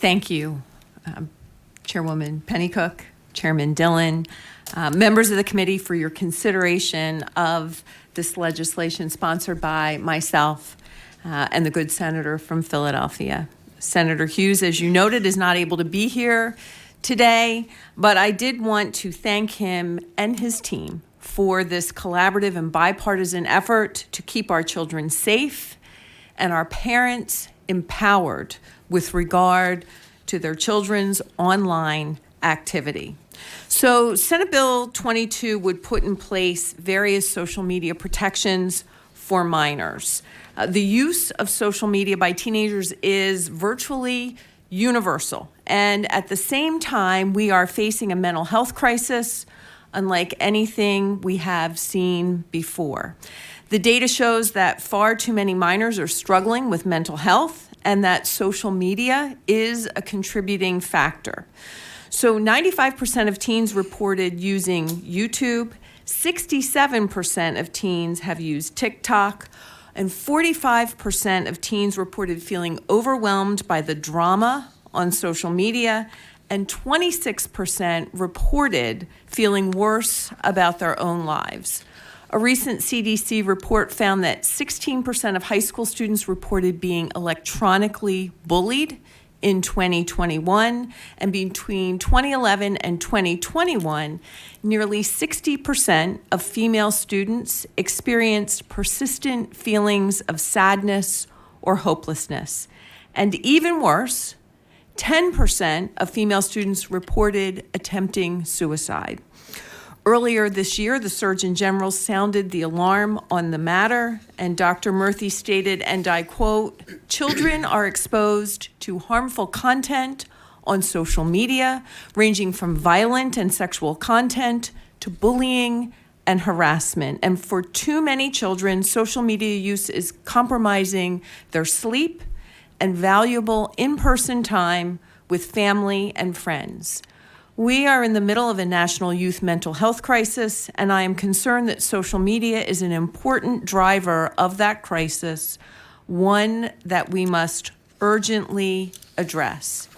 Thank you, Chairwoman Pennycook, Chairman Dillon, members of the committee, for your consideration of this legislation sponsored by myself and the good senator from Philadelphia. Senator Hughes, as you noted, is not able to be here today, but I did want to thank him and his team for this collaborative and bipartisan effort to keep our children safe and our parents empowered with regard to their children's online activity. So Senate Bill 22 would put in place various social media protections for minors. The use of social media by teenagers is virtually universal. And at the same time, we are facing a mental health crisis unlike anything we have seen before. The data shows that far too many minors are struggling with mental health and that social media is a contributing factor. So 95% of teens reported using YouTube, 67% of teens have used TikTok, and 45% of teens reported feeling overwhelmed by the drama on social media, and 26% reported feeling worse about their own lives. A recent CDC report found that 16% of high school students reported being electronically bullied in 2021, and between 2011 and 2021, nearly 60% of female students experienced persistent feelings of sadness or hopelessness. And even worse, 10% of female students reported attempting suicide. Earlier this year, the Surgeon General sounded the alarm on the matter, and Dr. Murthy stated, and I quote, "Children are exposed to harmful content on social media, ranging from violent and sexual content to bullying and harassment. And for too many children, social media use is compromising their sleep and valuable in-person time with family and friends." We are in the middle of a national youth mental health crisis, and I am concerned that social media is an important driver of that crisis, one that we must urgently address,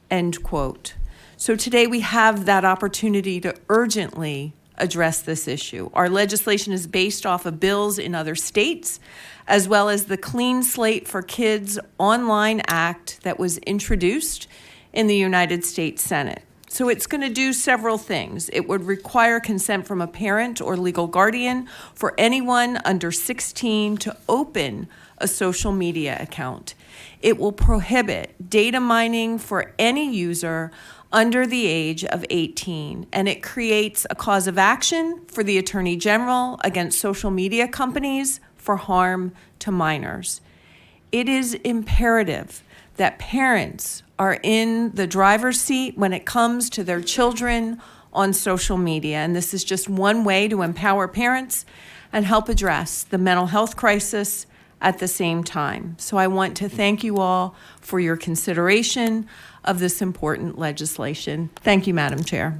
end quote. So today we have that opportunity to urgently address this issue. Our legislation is based off of bills in other states, as well as the Clean Slate for Kids Online Act that was introduced in the United States Senate. So it's going to do several things. It would require consent from a parent or legal guardian for anyone under 16 to open a social media account. It will prohibit data mining for any user under the age of 18, and it creates a cause of action for the Attorney General against social media companies for harm to minors. It is imperative that parents are in the driver's seat when it comes to their children on social media. And this is just one way to empower parents and help address the mental health crisis at the same time. So I want to thank you all for your consideration of this important legislation. Thank you, Madam Chair.